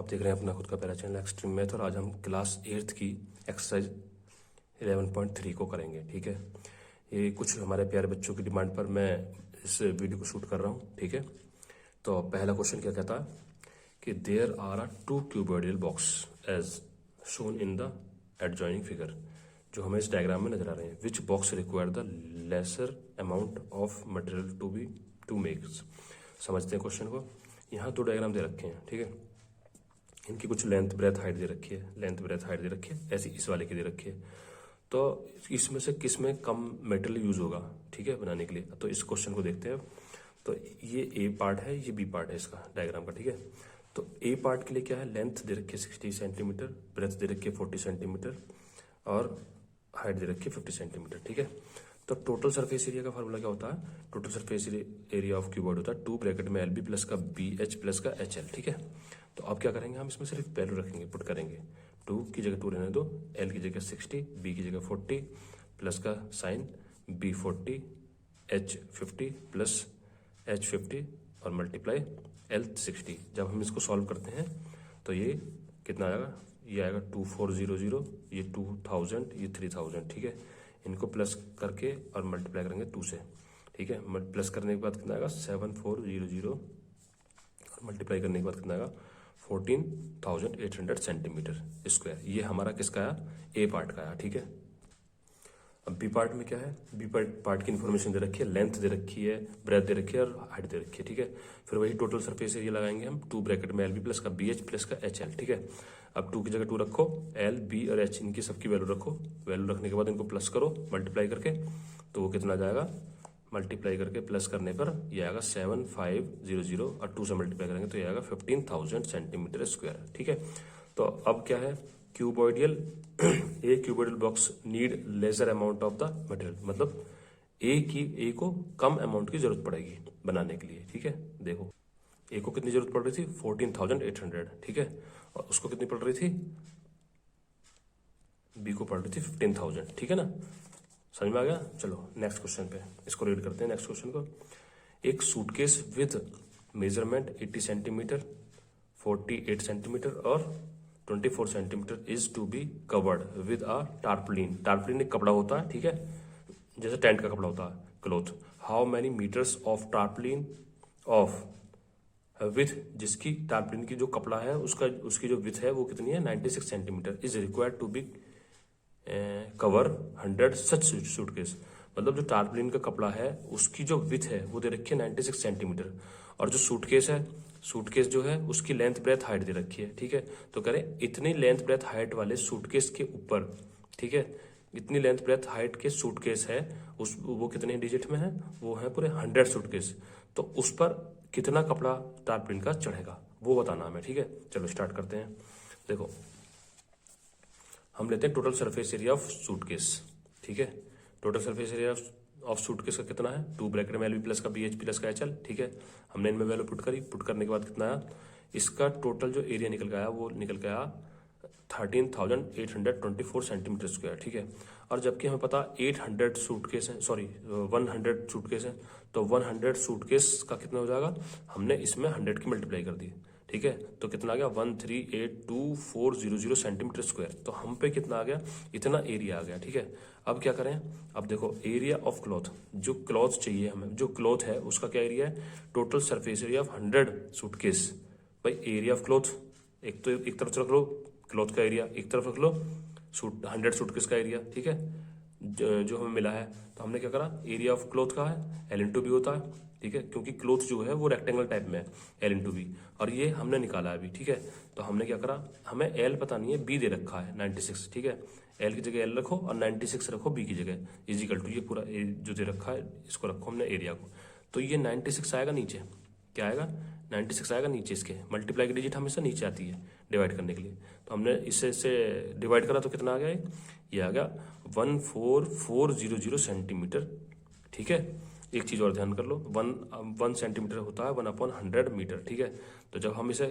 आप देख रहे हैं अपना खुद का प्यारा चैनल एक्सट्रीम मैथ और आज हम क्लास 8th की एक्सरसाइज 11.3 को करेंगे। ठीक है, ये कुछ हमारे प्यारे बच्चों की डिमांड पर मैं इस वीडियो को शूट कर रहा हूँ। ठीक है, तो पहला क्वेश्चन क्या कहता है कि there are are two cuboidal box as shown in the adjoining figure. जो हमें इस डायग्राम में नजर आ रहे हैं, which box require the lesser amount of material to make. समझते हैं क्वेश्चन को। यहाँ दो डायग्राम दे रखे हैं। ठीक है, इनकी कुछ लेंथ ब्रेथ हाइट दे रखी है, लेंथ ब्रेथ हाइट दे रखी है, ऐसी इस वाले की दे रखी है। तो इसमें से किस में कम मेटेरियल यूज होगा, ठीक है, बनाने के लिए। तो इस क्वेश्चन को देखते हैं। तो ये ए पार्ट है, ये बी पार्ट है इसका डायग्राम का। ठीक है, तो ए पार्ट के लिए क्या है, लेंथ दे रखी है 60 सेंटीमीटर, ब्रेथ दे रखी है 40 सेंटीमीटर और हाइट दे रखी है 50 सेंटीमीटर। ठीक है, तो टोटल सरफेस एरिया का फार्मूला क्या होता है, total surface area of cuboid होता है 2 ब्रैकेट में LB प्लस का BH प्लस का HL। ठीक है, तो अब क्या करेंगे, हम इसमें सिर्फ वैल्यू रखेंगे, पुट करेंगे। 2 की जगह 2 रहने दो, L की जगह 60, B की जगह 40 प्लस का sign B 40 H 50 plus H 50 और मल्टीप्लाई L 60। जब हम इसको सॉल्व करते हैं तो ये कितना आएगा, ये आएगा 2400, ये 2000, ये 3000। ठीक है, इनको प्लस करके और मल्टीप्लाई करेंगे 2 से। ठीक है, प्लस करने के बाद कितना आएगा 7400 और मल्टीप्लाई करने के बाद कितना आएगा 14,800 सेंटीमीटर स्क्वायर। ये हमारा किसका आया, ए पार्ट का आया। ठीक है, अब बी पार्ट में क्या है, बी पार्ट की इन्फॉर्मेशन दे रखी है, लेंथ दे रखी है, ब्रेथ दे रखी है और हाइट दे रखी है। ठीक है, फिर वही टोटल सरफेस एरिया लगाएंगे हम, 2 ब्रैकेट में LB प्लस का BH प्लस का HL। ठीक है, अब 2 की जगह 2 रखो, L B और H इनकी सबकी वैल्यू रखो, वैल्यू रखने के बाद इनको प्लस करो मल्टीप्लाई करके, तो वो कितना जाएगा, मल्टीप्लाई करके प्लस करने पर ये आएगा 7500 और 2 से मल्टीप्लाई करेंगे तो ये आएगा 15,000 सेंटीमीटर स्क्वायर। ठीक है, तो अब क्या है, cuboidal a cuboidal box need lesser amount of the material, मतलब ए को कम अमाउंट की जरूरत पड़ेगी बनाने के लिए। ठीक है, देखो ए को कितनी जरूरत पड़ रही थी 14,800। ठीक है, और उसको कितनी पड़ रही थी, बी को पड़ रही थी 15,000। ठीक है ना, समझ में आ गया। चलो नेक्स्ट क्वेश्चन पे इसको रीड करते हैं। नेक्स्ट क्वेश्चन को, एक suitcase with measurement 80 centimetre, 48 centimetre और 24 centimetre is to be covered with a tarpaulin. Tarpaulin एक कपड़ा होता है, ठीक है, जैसे टेंट का कपड़ा होता है, cloth. How many metres of tarpaulin of with, जिसकी टार्पलिन की जो कपड़ा है उसकी जो विथ है वो कितनी है 96 centimetre, is required to be cover 100 such suitcase. मतलब जो टार्पलिन का कपड़ा है उसकी जो विथ है वो दे रखी है 96 सेंटीमीटर और जो सूटकेस जो है उसकी लेंथ ब्रेथ हाइट दे रखी है। ठीक है, तो करें इतनी लेंथ ब्रेथ हाइट वाले सूटकेस के ऊपर, ठीक है, इतनी लेंथ ब्रेथ हाइट के सूटकेस है वो कितने डिजिट में है, वो है पूरे 100 सूटकेस। तो उस पर कितना कपड़ा टार्पलिन का चढ़ेगा वो बताना हमें। ठीक है, चलो स्टार्ट करते हैं। देखो हम लेते हैं total surface area of suitcase. ठीक है, total surface area of suitcase का कितना है, 2 ब्रैकेट में LB प्लस का BH प्लस का HL। ठीक है, हमने इनमें वैल्यू पुट करी, पुट करने के बाद कितना आया, इसका टोटल जो एरिया निकल के आया वो निकल के आया 13,824 सेंटीमीटर स्क्वायर। ठीक है, और जबकि हमें पता 800 सूटकेस है, सॉरी 100 सूटकेस है, तो 100 सूटकेस का कितना हो जाएगा, हमने इसमें 100 की मल्टीप्लाई कर दी। ठीक है, तो कितना आ गया 1382400 सेंटीमीटर स्क्वायर। तो हम पे कितना आ गया, इतना एरिया आ गया। ठीक है, अब क्या करें, अब देखो एरिया ऑफ क्लॉथ, जो क्लॉथ चाहिए हमें, जो क्लॉथ है उसका क्या एरिया है, total surface area of 100 suitcase भाई एरिया ऑफ क्लॉथ, एक तो एक तरफ रख लो क्लॉथ का एरिया, एक तरफ रख लो 100 सूटकेस का एरिया। ठीक है, जो हमें मिला है, तो हमने क्या करा, एरिया ऑफ क्लॉथ का है L/B होता है। ठीक है, क्योंकि क्लॉथ जो है वो रेक्टेंगल टाइप में है L/B, और ये हमने निकाला अभी। ठीक है, तो हमने क्या करा, हमें L पता नहीं है, B दे रखा है 96। ठीक है, L की जगह L रखो और 96 रखो B की जगह, इजिकल टू ये पूरा जो दे रखा है इसको रखो हमने एरिया को। तो ये 96 आएगा नीचे, क्या आएगा 96 आएगा नीचे, इसके मल्टीप्लाई की डिजिट हमेशा नीचे आती है डिवाइड करने के लिए। तो हमने इससे डिवाइड करा तो कितना आ गया, ये आ गया 14400 सेंटीमीटर। ठीक है, एक चीज और ध्यान कर लो, 1 सेंटीमीटर होता है 1/100 मीटर। ठीक है, तो जब हम इसे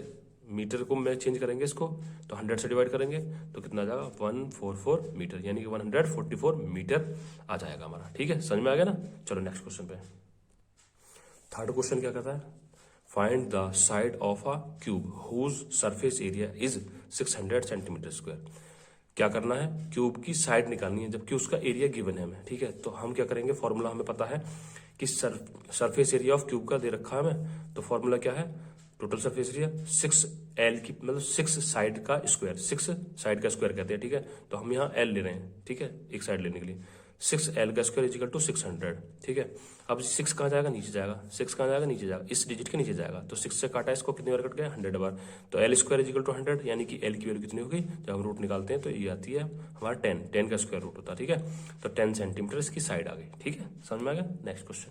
मीटर को में चेंज करेंगे इसको, तो 100 से डिवाइड करेंगे तो कितना आ जाएगा 144 मीटर, यानी कि 144 मीटर आ जाएगा हमारा। ठीक है, समझ में आ गया ना। चलो नेक्स्ट क्वेश्चन पे। थर्ड क्वेश्चन क्या कहता है, find the side of a cube whose surface area is 600 centimetre square. क्या करना है, क्यूब की साइड निकालनी है जबकि उसका एरिया गिवन है हमें, ठीक है। तो हम क्या करेंगे, फॉर्मूला हमें पता है कि सरफेस एरिया ऑफ क्यूब का दे रखा है हमें, तो फॉर्मूला क्या है, टोटल सरफेस एरिया 6L की मतलब 6 साइड का स्क्वायर, 6 साइड का स्क्वायर कहते हैं, ठीक है। तो हम यहाँ L ले रहे हैं, ठीक है, एक साइड लेने के लिए 6L का स्क्वायर इजिकल टू 600, ठीक है। अब 6 कहाँ जाएगा, नीचे जाएगा, 6 कहाँ जाएगा, नीचे जाएगा, इस डिजिट के नीचे जाएगा, तो 6 से काटा इसको, कितनी बार कट गया, 100 बार। तो L स्क्वायर इजिकल टू 100, यानी कि L की वैल्यू कितनी होगी, जब हम रूट निकालते हैं तो ये आती है हमारा 10 का स्क्वायर रूट होता है, ठीक है। तो 10 सेंटीमीटर इसकी साइड आ गई, ठीक है, समझ में आ गया। नेक्स्ट क्वेश्चन,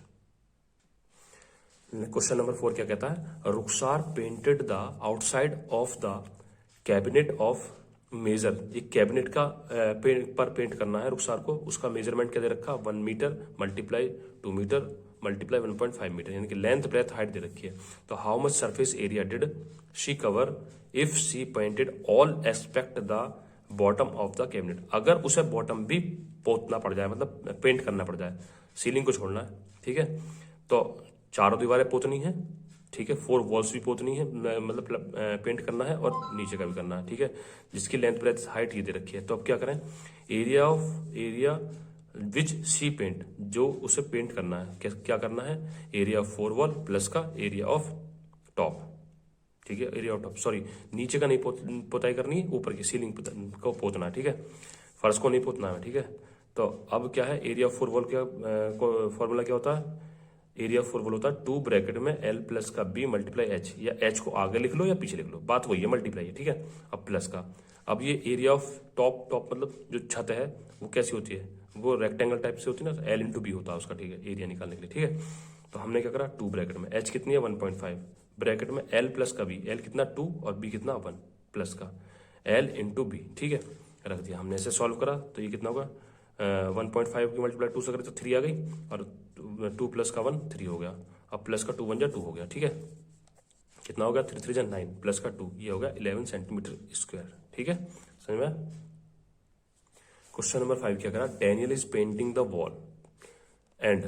क्वेश्चन नंबर 4 क्या कहता है, Rukhsar painted the outside of the cabinet of measure. एक कैबिनेट का पर पेंट करना है रुखसार को, उसका मेजरमेंट क्या दे रखा, 1 metre multiply 2 metre multiply 1.5 metre, यानी कि लेंथ ब्रेथ हाइट दे रखी है। तो how much surface area did she cover if she painted all aspect the bottom of the cabinet. अगर उसे बॉटम भी पोतना पड़ जाए, मतलब पेंट करना पड़ जाए, सीलिंग को छोड़ना है, ठीक है। तो चारों दीवारें पोतनी है, ठीक है, 4 वॉल्स भी पोतनी है, मतलब पेंट करना है, और नीचे का भी करना है, ठीक है, जिसकी लेंथ ब्रेथ हाइट ये दे रखी है। तो अब क्या करें, एरिया विच सी पेंट, जो उसे पेंट करना है, क्या करना है, एरिया ऑफ 4 वॉल प्लस का एरिया ऑफ टॉप, ठीक है, एरिया ऑफ टॉप, सॉरी नीचे का नहीं पोताई करनी, ऊपर की सीलिंग को पोतना है, ठीक है, फर्श को नहीं पोतना है, ठीक है। तो अब क्या है, एरिया ऑफ 4 वॉल क्या फॉर्मूला क्या होता है, एरिया ऑफ 4 वॉल होता है 2 ब्रैकेट में L प्लस का B मल्टीप्लाई H, या H को आगे लिख लो या पीछे लिख लो, बात वही है, मल्टीप्लाई है, ठीक है। अब प्लस का, अब ये एरिया ऑफ टॉप मतलब जो छत है वो कैसी होती है, वो रेक्टेंगल टाइप से होती है ना, L इंटू B होता है उसका, ठीक है, एरिया निकालने के लिए, ठीक है। तो हमने क्या करा, 2 ब्रैकेट में H कितनी है 1.5, ब्रैकेट में L प्लस का B, L कितना 2 और B कितना 1 प्लस का L इंटू B, ठीक है, रख दिया। हमने ऐसे सॉल्व करा तो ये कितना होगा, 1.5 की मल्टीप्लाई 2 से करें तो 3 आ गई, और 2 प्लस का 1 3 हो गया, अब प्लस का 2 1 जा 2 हो गया, ठीक है। कितना हो गया, 3 3 जा 9 प्लस का 2, ये हो गया 11 सेंटीमीटर स्क्वायर, ठीक है, समझ में। क्वेश्चन नंबर 5 क्या करा, Daniel is painting the wall and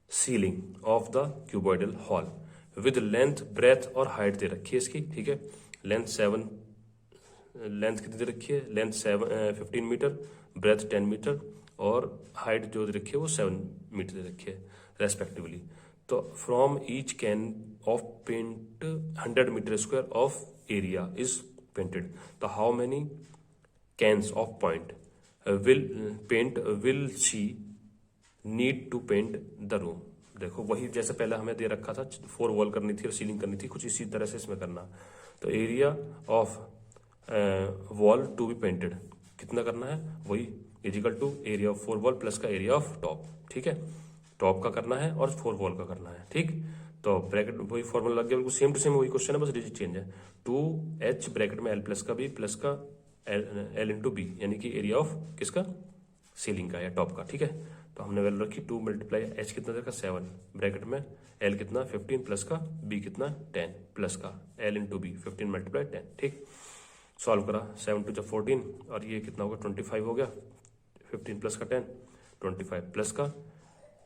ceiling of the cuboidal hall with length breadth और हाइट दे रखी है इसकी, ठीक है। लेंथ कितनी दे रखी है, लेंथ 15 मीटर, ब्रेथ 10 मीटर, और हाइट जो दे रखी है वो 7 मीटर दे रखी है रेस्पेक्टिवली। तो from each can of paint 100 metre square of area is painted. तो how many cans of paint will she need to paint the room. देखो वही जैसे पहले हमें दे रखा था, 4 वॉल करनी थी और सीलिंग करनी थी, कुछ इसी तरह से इसमें करना। तो area of wall to be painted कितना करना है, वही equal to area of 4 wall plus का एरिया ऑफ टॉप, ठीक है, टॉप का करना है और 4 वॉल का करना है, ठीक। तो ब्रैकेट वही फॉर्मूला लग गया, बिल्कुल सेम टू सेम वही क्वेश्चन है, बस डिजिट चेंज है। 2H ब्रैकेट में L प्लस का B प्लस का L इंटू B, यानी कि एरिया ऑफ किसका, सीलिंग का या टॉप का, ठीक है। तो हमने वैल्यू रखी 2 मल्टीप्लाई H कितना देखा 7 ब्रैकेट में L कितना 15 प्लस का B कितना 10 प्लस का L इंटू B 15 मल्टीप्लाई 10, ठीक। सॉल्व करा, 7 2 14, और ये कितना होगा 25 हो गया, 15 प्लस का 10 25 प्लस का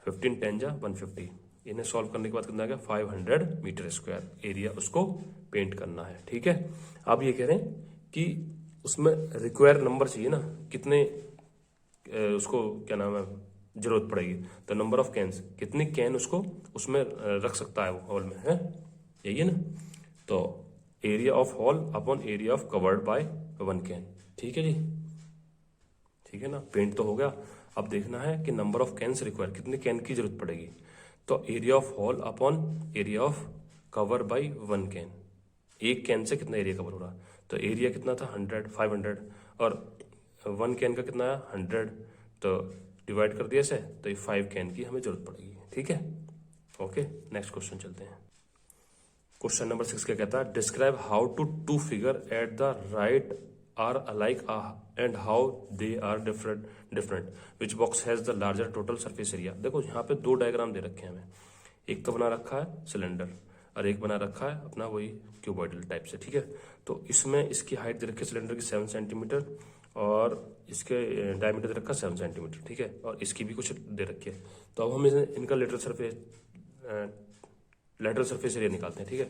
15 10 जा 150। इन्हें सॉल्व करने के बाद कितना आ गया 500 मीटर स्क्वायर एरिया उसको पेंट करना है, ठीक है। अब ये कह रहे हैं कि उसमें रिक्वायर नंबर चाहिए ना, कितने उसको क्या नाम है जरूरत पड़ेगी, तो नंबर ऑफ कैन्स, कितनी कैन उसको उसमें रख सकता है वो हॉल में, है यही है ना। तो area of hall upon area of covered by 1 can, ठीक है जी, ठीक है ना। पेंट तो हो गया, अब देखना है कि नंबर ऑफ कैन्स रिक्वायर, कितने कैन की जरूरत पड़ेगी। तो area of hall upon area of cover by 1 can, एक कैन से कितना एरिया कवर हो रहा, तो एरिया कितना था 100 500, और 1 कैन का कितना है 100, तो डिवाइड कर दिया इसे, तो ये 5 कैन की हमें जरूरत पड़ेगी, ठीक है। ओके, नेक्स्ट क्वेश्चन चलते हैं। क्वेश्चन नंबर 6 क्या कहता है, describe how two figure at the right are alike and how they are different which box has the larger total surface area. देखो यहाँ पे 2 डायग्राम दे रखे हैं हमें, एक तो बना रखा है सिलेंडर और एक बना रखा है अपना वही क्यूबॉइडल टाइप से, ठीक है। तो इसमें इसकी हाइट दे रखी है सिलेंडर की 7 सेंटीमीटर और इसके डायमीटर दे रखा 7 सेंटीमीटर, ठीक है, और इसकी भी कुछ दे रखी है। तो अब हम इनका lateral surface lateral surface area निकालते हैं, ठीक है।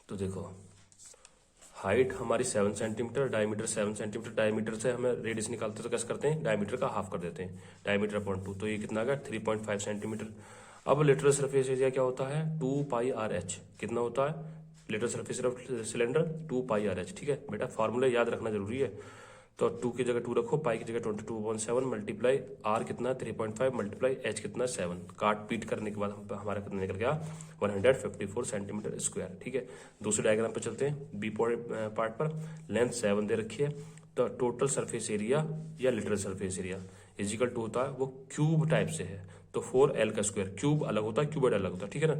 तो देखो हाइट हमारी 7 सेंटीमीटर, डायमीटर 7 सेंटीमीटर, डायमीटर से हमें रेडियस निकालते हैं तो कैसे करते हैं, डायमीटर का हाफ कर देते हैं, डायमीटर अपॉन 2, तो ये कितना आ गया 3.5 सेंटीमीटर। अब लेटरल सरफेस एरिया क्या होता है, 2πRh, कितना होता है lateral surface of cylinder, 2πRh, ठीक है बेटा, फार्मूला याद रखना जरूरी है। तो 2 की जगह 2 रखो, पाई की जगह 22/7 मल्टीप्लाई आर कितना 3.5 मल्टीप्लाई एच कितना 7, काट पीट करने के बाद हमारा कितना निकल गया 154 सेंटीमीटर स्क्वायर, ठीक है। दूसरे डायग्राम पे चलते हैं, बी पार्ट पर लेंथ 7 दे रखी है, तो टोटल सरफेस एरिया या literal surface area equal to होता है, वो क्यूब टाइप से है, तो 4L का स्क्वायर, क्यूब अलग होता है क्यूबॉइड अलग होता है, ठीक है ना,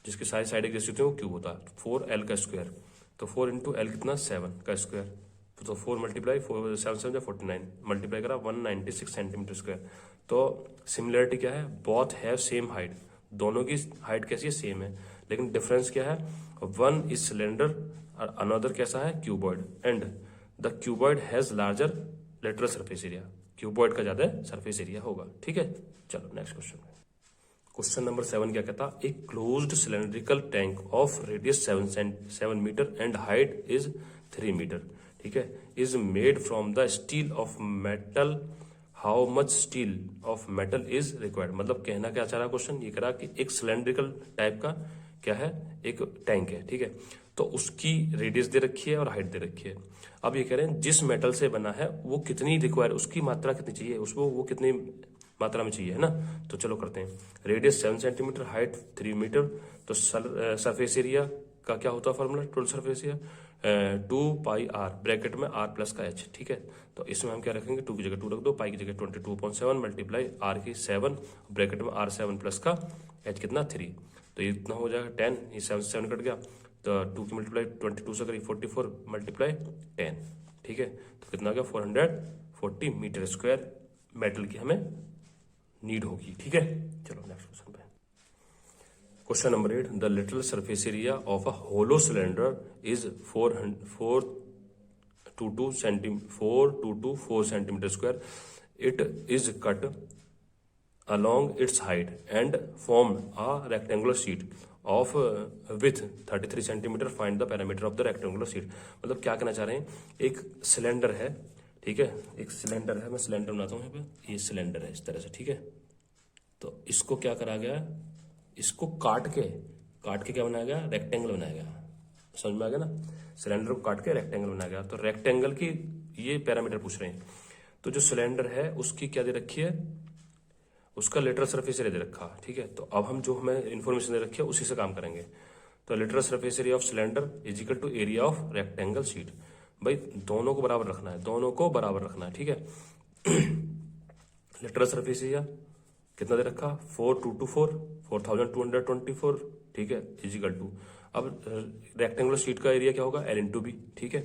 जिसके साइड एक जैसे होते हैं वो क्यूब होता है, 4L का स्क्वायर, तो 4 इंटू एल कितना 7 का स्क्वायर, तो 4 मल्टीप्लाई 4 7 7 49 मल्टीप्लाई करा 196 सेंटीमीटर स्क्वायर। तो सिमिलरिटी क्या है, बोथ हैव सेम हाइट, दोनों की हाइट कैसी है सेम है, लेकिन डिफरेंस क्या है, वन इज सिलेंडर और अनदर कैसा है cuboid, and the cuboid has larger lateral surface area, cuboid का ज्यादा सरफेस एरिया होगा, ठीक है। चलो नेक्स्ट क्वेश्चन, क्वेश्चन नंबर 7 क्या कहता, a closed cylindrical tank of radius 7 metre and height is 3 metre, ठीक है, is made from the steel of metal, how much steel of metal is required, मतलब कहना क्या चाह रहा क्वेश्चन, ये कह रहा कि एक सिलेंड्रिकल टाइप का क्या है एक टैंक है, ठीक है, तो उसकी रेडियस दे रखी है और हाइट दे रखी है। अब ये कह रहे हैं जिस मेटल से बना है वो कितनी रिक्वायर, उसकी मात्रा कितनी चाहिए, उसको वो कितनी मात्रा में चाहिए, है ना। तो चलो करते हैं, रेडियस 7 सेंटीमीटर, हाइट 3 मीटर, तो सरफेस एरिया का क्या होता है formula, total surface area 2πr bracket में r प्लस का h, ठीक है। तो इसमें हम क्या रखेंगे, 2 की जगह 2 रख दो, पाई की जगह 22/7 मल्टीप्लाई r की 7 ब्रैकेट में r7 प्लस का h कितना 3, तो ये इतना हो जाएगा 10, ये 7 कट गया, तो 2 की मल्टीप्लाई 22 से करी 44 मल्टीप्लाई 10, ठीक है, तो कितना आ गया 440 मीटर स्क्वायर मेटल की हमें नीड होगी, ठीक है। चलो नेक्स्ट क्वेश्चन पे, question number 8, the literal surface area of a hollow cylinder is 422 centimetre square, it is cut along its height and formed a rectangular sheet of width 33 centimetre, find the parameter of the rectangular sheet, मतलब क्या कहना चाह रहे हैं, एक cylinder है, ठीक है, एक सिलेंडर है, मैं सिलेंडर बनाता हूँ यहाँ पे, ये सिलेंडर है इस तरह से, ठीक है, तो इसको क्या करा गया, इसको काट के क्या बनाया गया, रेक्टेंगल बनाया गया, समझ में आ गया ना, सिलेंडर को काट के रेक्टेंगल बनाया गया, तो रेक्टेंगल की ये पैरामीटर पूछ रहे हैं, तो जो सिलेंडर है उसकी क्या दे रखी है, उसका लेटरल सरफेस एरिया दे रखा, ठीक है। तो अब हम जो हमें इन्फॉर्मेशन दे रखी है उसी से काम करेंगे, तो lateral surface area of cylinder is equal to area of rectangle sheet, भाई दोनों को बराबर रखना है, दोनों को बराबर रखना है, ठीक है। लेटरल सरफेस एरिया कितना दे रखा 4224, ठीक है, इज इक्वल टू, अब रेक्टेंगुलर शीट का एरिया क्या होगा L/B, ठीक है।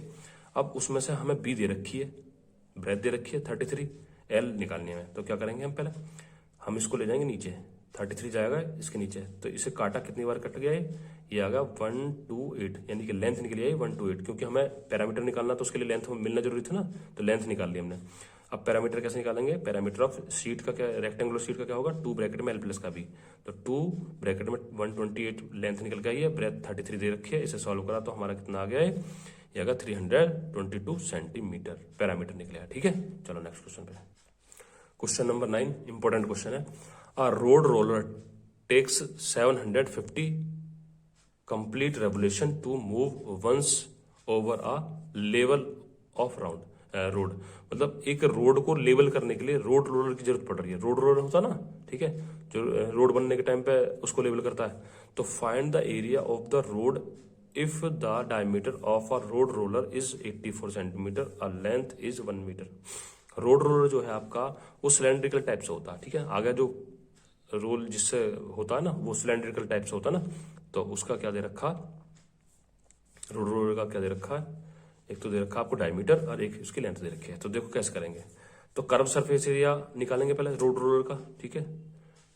अब उसमें से हमें बी दे रखी है, ब्रेथ दे रखी है 33, एल निकालनी है, तो क्या करेंगे हम, पहले हम इसको ले जाएंगे नीचे, 33 जाएगा इसके नीचे, तो इसे काटा कितनी बार कट गया है, ये आ गया 128, यानी कि लेंथ निकली है 128, क्योंकि हमें पैरामीटर निकालना तो उसके लिए लेंथ मिलना जरूरी था ना, तो लेंथ निकाल ली हमने। अब पैरामीटर कैसे निकालेंगे, पैरामीटर ऑफ शीट का क्या, रेक्टेंगुलर शीट का क्या होगा, 2 ब्रैकेट में एल प्लस का बी, तो 2 ब्रैकेट में 128 लेंथ निकल गई है, ब्रेथ 33 दे रखी है, इसे सॉल्व करा तो हमारा कितना आ गया है, ये आ गया 322 सेंटीमीटर पैरामीटर निकलेगा, ठीक है। चलो नेक्स्ट क्वेश्चन पे, क्वेश्चन नंबर 9 इंपॉर्टेंट क्वेश्चन है, a road roller takes 750 complete revolution to move once over a level of round road, मतलब एक रोड को लेवल करने के लिए रोड रोलर की जरूरत पड़ रही है, रोड रोलर होता ना, ठीक है, जो रोड बनने के टाइम पे उसको लेवल करता है, तो find the area of the road if the diameter of a road roller is 84 centimetre, a length is 1 metre. Road roller जो है आपका वो सिलेंड्रिकल टाइप से होता है, ठीक है, आगे जो रोल जिससे होता है ना वो सिलेंड्रिकल टाइप से होता है ना, तो उसका क्या दे रखा, रोड रोलर का क्या दे रखा है, एक तो दे रखा आपको डायमीटर और एक उसकी लेंथ दे रखी है। तो देखो कैसे करेंगे, तो कर्व सरफेस एरिया निकालेंगे पहले रोड रोलर का, ठीक है,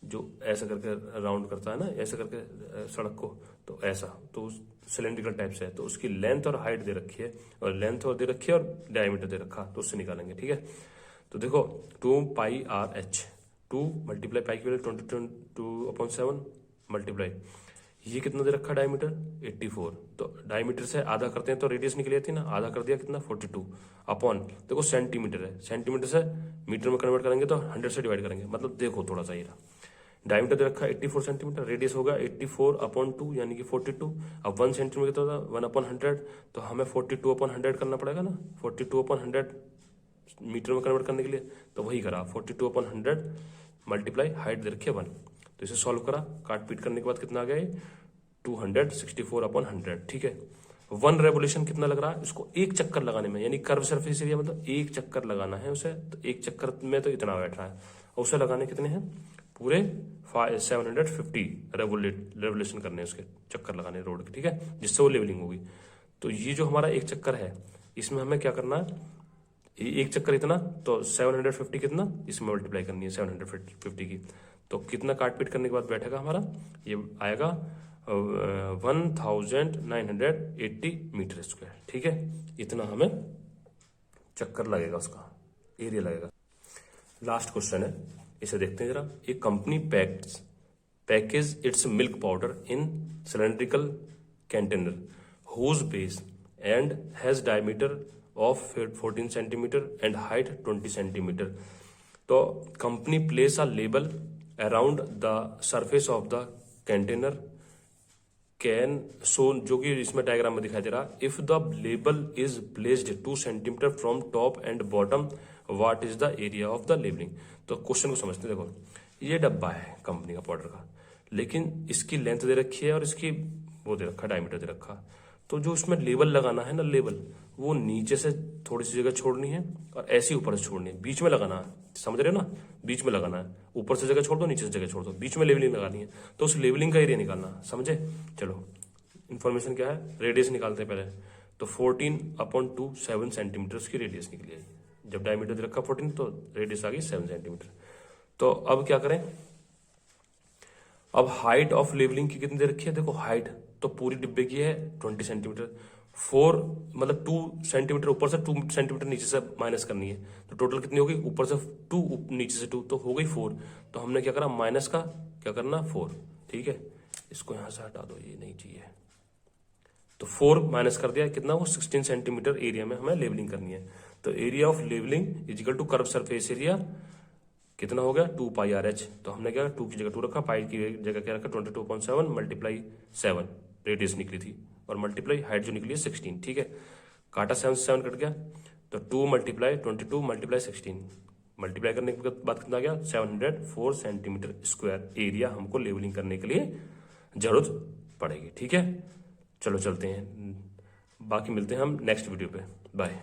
जो ऐसा करके राउंड करता है ना, ऐसा करके सड़क को, तो ऐसा, तो सिलेंड्रिकल टाइप से है, तो उसकी लेंथ और हाइट दे रखी है, और लेंथ और दे रखी है और डायमीटर दे रखा, तो उससे निकालेंगे, ठीक है। तो देखो 2πRh, 2 मल्टीप्लाई पाई की वैल्यू 22/7 मल्टीप्लाई ये कितना दे रखा डायमीटर 84, तो डायमीटर से आधा करते हैं तो रेडियस निकली थी ना, आधा कर दिया कितना 42 अपॉन देखो सेंटीमीटर है, सेंटीमीटर से मीटर में कन्वर्ट करेंगे तो 100 से डिवाइड करेंगे, मतलब देखो थोड़ा सा ये डायमीटर दे रखा 84 सेंटीमीटर, रेडियस होगा 84 अपॉन 2 यानी कि 42। अब 1 सेंटीमीटर कितना था 1 अपॉन 100, तो हमें 42 अपॉन 100 करना पड़ेगा ना, 42 अपॉन 100 मीटर में कन्वर्ट करने के लिए, तो वही करा 42 अपॉन 100 मल्टीप्लाई हाइट दे रखी है 1। तो इसे सॉल्व करा, काट पीट करने के बाद कितना आ गया 264 अपॉन 100, ठीक है। 1 रेवोल्यूशन कितना लग रहा है इसको, एक चक्कर लगाने में, यानी कर्व सरफेस एरिया मतलब एक चक्कर लगाना है उसे, तो एक चक्कर में तो इतना बैठ रहा है, और उसे लगाने कितने हैं पूरे 750 रेवोल्यूशन करने उसके, चक्कर लगाने रोड के, ठीक है, जिससे वो लेवलिंग होगी। तो ये जो हमारा एक चक्कर है इसमें हमें क्या करना है, एक चक्कर इतना तो 750 कितना इसमें मल्टीप्लाई करनी है 750 की, तो कितना काट पीट करने के बाद बैठेगा हमारा, ये आएगा 1980 मीटर स्क्वायर, ठीक है। इतना हमें चक्कर लगेगा, उसका एरिया लगेगा। लास्ट क्वेश्चन है, इसे देखते हैं जरा। A company package its milk powder in cylindrical container whose base and has diameter of 14 centimeter and height 20 centimeter. तो company place a label around the surface of the container can so, जो कि इसमें diagram में दिखाई दे रहा, if the label is placed 2 centimetre from top and bottom what is the area of the labelling. तो question को समझते हैं, देखो ये डब्बा है कंपनी का पाउडर का, लेकिन इसकी लेंथ दे रखी है और इसकी वो दे रखा डायमीटर दे रखा, तो जो इसमें लेबल लगाना है ना, लेबल वो नीचे से थोड़ी सी जगह छोड़नी है और ऐसे ऊपर से छोड़नी है, बीच में लगाना है, समझ रहे हो ना, बीच में लगाना है, ऊपर से जगह छोड़ दो नीचे से जगह छोड़ दो, बीच में लेबलिंग लगानी है, तो उस लेबलिंग का एरिया निकालना, समझे। चलो इन्फॉर्मेशन क्या है, रेडियस निकालते हैं पहले, तो 14/2 7 सेंटीमीटर उसकी रेडियस निकली है, जब डायमीटर दे रखा 14 तो रेडियस आ गई 7 सेंटीमीटर। तो अब क्या करें, अब हाइट ऑफ लेबलिंग की कितनी दे रखी है, देखो हाइट तो पूरी डिब्बे की है 20 सेंटीमीटर, 4 मतलब 2 सेंटीमीटर ऊपर से 2 सेंटीमीटर नीचे से माइनस करनी है, तो टोटल कितनी होगी, ऊपर से 2 नीचे से 2 तो हो गई 4। तो हमने क्या करा, माइनस का क्या करना 4, ठीक है, इसको यहां से हटा दो, ये नहीं चाहिए, तो 4 माइनस कर दिया, कितना वो 16 सेंटीमीटर एरिया में हमें लेबलिंग करनी है। तो area of labelling is equal to curve surface area कितना हो गया 2 पाई आर एच, तो हमने क्या 2 की जगह 2 रखा, पाई की जगह क्या रखा 22.7 मल्टीप्लाई 7 रेडियस निकली थी, और मल्टीप्लाई हाइट जो निकली है 16, ठीक है, काटा 7 से 7 कट गया, तो 2 मल्टीप्लाई 22 मल्टीप्लाई 16 मल्टीप्लाई करने के बाद कितना गया 704 सेंटीमीटर स्क्वायर एरिया हमको लेवलिंग करने के लिए जरूरत पड़ेगी, ठीक है। चलो चलते हैं, बाकी मिलते हैं हम नेक्स्ट वीडियो पे, बाय।